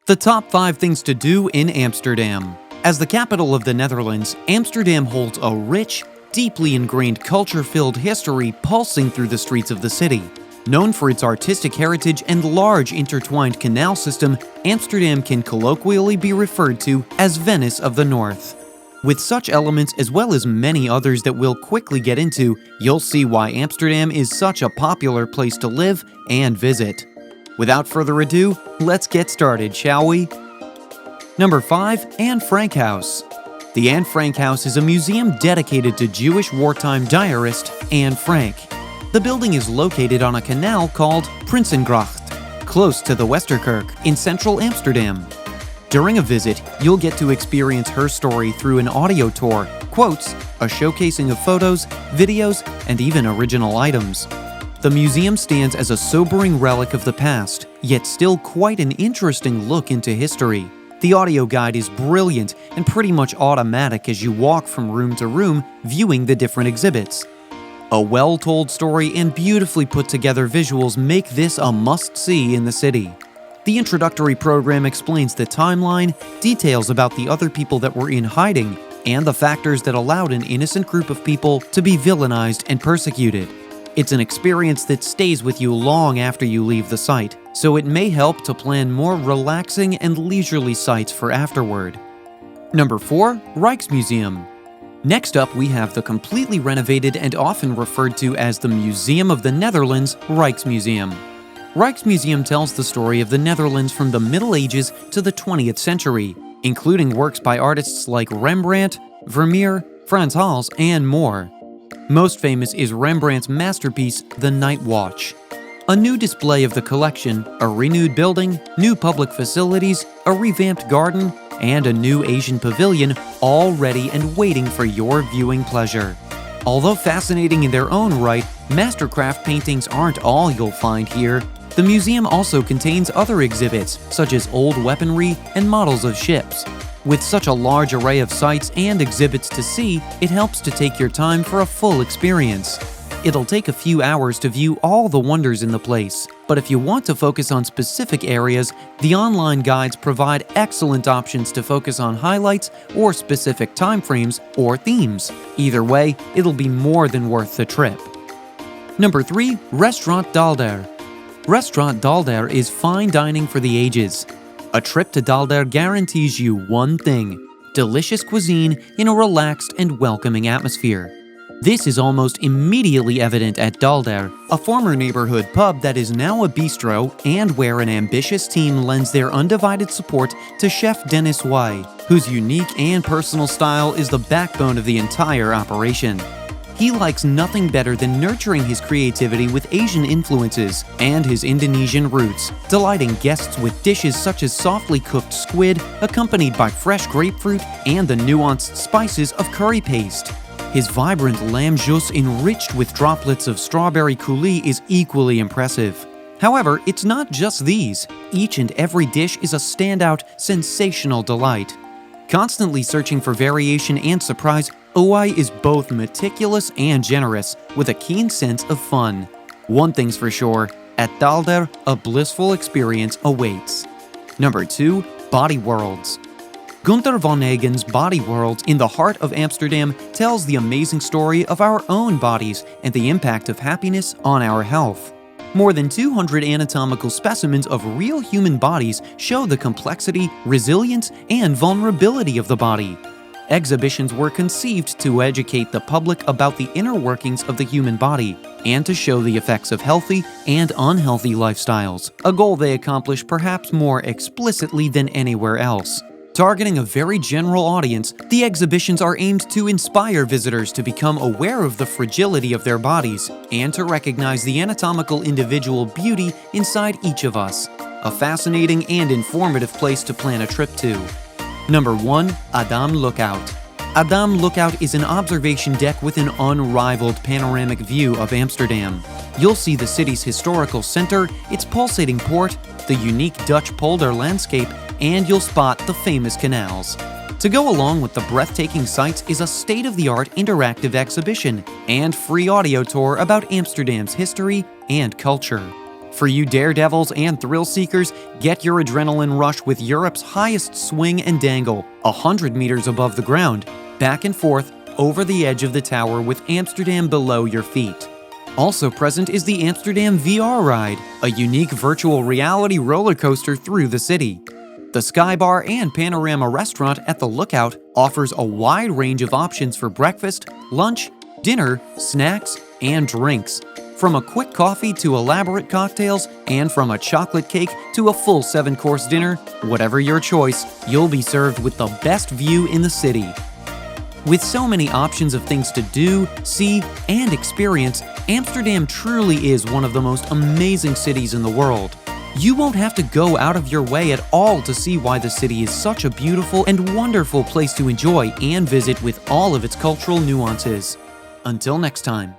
The top 5 things to do in Amsterdam. As the capital of the Netherlands, Amsterdam holds a rich, deeply ingrained culture-filled history pulsing through the streets of the city. Known for its artistic heritage and large intertwined canal system, Amsterdam can colloquially be referred to as Venice of the North. With such elements as well as many others that we'll quickly get into, you'll see why Amsterdam is such a popular place to live and visit. Without further ado, let's get started, shall we? Number 5. Anne Frank House. The Anne Frank House is a museum dedicated to Jewish wartime diarist Anne Frank. The building is located on a canal called Prinsengracht, close to the Westerkerk in central Amsterdam. During a visit, you'll get to experience her story through an audio tour, quotes, a showcasing of photos, videos, and even original items. The museum stands as a sobering relic of the past, yet still quite an interesting look into history. The audio guide is brilliant and pretty much automatic as you walk from room to room, viewing the different exhibits. A well-told story and beautifully put together visuals make this a must-see in the city. The introductory program explains the timeline, details about the other people that were in hiding, and the factors that allowed an innocent group of people to be villainized and persecuted. It's an experience that stays with you long after you leave the site, so it may help to plan more relaxing and leisurely sites for afterward. Number 4. Rijksmuseum. Next up, we have the completely renovated and often referred to as the Museum of the Netherlands Rijksmuseum. Rijksmuseum tells the story of the Netherlands from the Middle Ages to the 20th century, including works by artists like Rembrandt, Vermeer, Frans Hals, and more. Most famous is Rembrandt's masterpiece, The Night Watch. A new display of the collection, a renewed building, new public facilities, a revamped garden, and a new Asian pavilion, all ready and waiting for your viewing pleasure. Although fascinating in their own right, mastercraft paintings aren't all you'll find here. The museum also contains other exhibits, such as old weaponry and models of ships. With such a large array of sites and exhibits to see, it helps to take your time for a full experience. It'll take a few hours to view all the wonders in the place, but if you want to focus on specific areas, the online guides provide excellent options to focus on highlights or specific timeframes or themes. Either way, it'll be more than worth the trip. Number 3. Restaurant Daalder. Restaurant Daalder is fine dining for the ages. A trip to Daalder guarantees you one thing: delicious cuisine in a relaxed and welcoming atmosphere. This is almost immediately evident at Daalder, a former neighborhood pub that is now a bistro and where an ambitious team lends their undivided support to Chef Dennis Y, whose unique and personal style is the backbone of the entire operation. He likes nothing better than nurturing his creativity with Asian influences and his Indonesian roots, delighting guests with dishes such as softly cooked squid, accompanied by fresh grapefruit and the nuanced spices of curry paste. His vibrant lamb jus enriched with droplets of strawberry coulis is equally impressive. However, it's not just these. Each and every dish is a standout, sensational delight. Constantly searching for variation and surprise, Oi is both meticulous and generous, with a keen sense of fun. One thing's for sure, at Daalder, a blissful experience awaits. Number 2. Body Worlds. Gunther van Hagen's Body Worlds in the heart of Amsterdam tells the amazing story of our own bodies and the impact of happiness on our health. More than 200 anatomical specimens of real human bodies show the complexity, resilience, and vulnerability of the body. Exhibitions were conceived to educate the public about the inner workings of the human body and to show the effects of healthy and unhealthy lifestyles, a goal they accomplish perhaps more explicitly than anywhere else. Targeting a very general audience, the exhibitions are aimed to inspire visitors to become aware of the fragility of their bodies and to recognize the anatomical individual beauty inside each of us. A fascinating and informative place to plan a trip to. Number 1. Adam Lookout. Adam Lookout is an observation deck with an unrivaled panoramic view of Amsterdam. You'll see the city's historical center, its pulsating port, the unique Dutch polder landscape, and you'll spot the famous canals. To go along with the breathtaking sights is a state-of-the-art interactive exhibition and free audio tour about Amsterdam's history and culture. For you daredevils and thrill seekers, get your adrenaline rush with Europe's highest swing and dangle, 100 meters above the ground, back and forth over the edge of the tower with Amsterdam below your feet. Also present is the Amsterdam VR ride, a unique virtual reality roller coaster through the city. The Sky Bar and Panorama restaurant at the Lookout offers a wide range of options for breakfast, lunch, dinner, snacks, and drinks. From a quick coffee to elaborate cocktails, and from a chocolate cake to a full 7-course dinner, whatever your choice, you'll be served with the best view in the city. With so many options of things to do, see, and experience, Amsterdam truly is one of the most amazing cities in the world. You won't have to go out of your way at all to see why the city is such a beautiful and wonderful place to enjoy and visit with all of its cultural nuances. Until next time.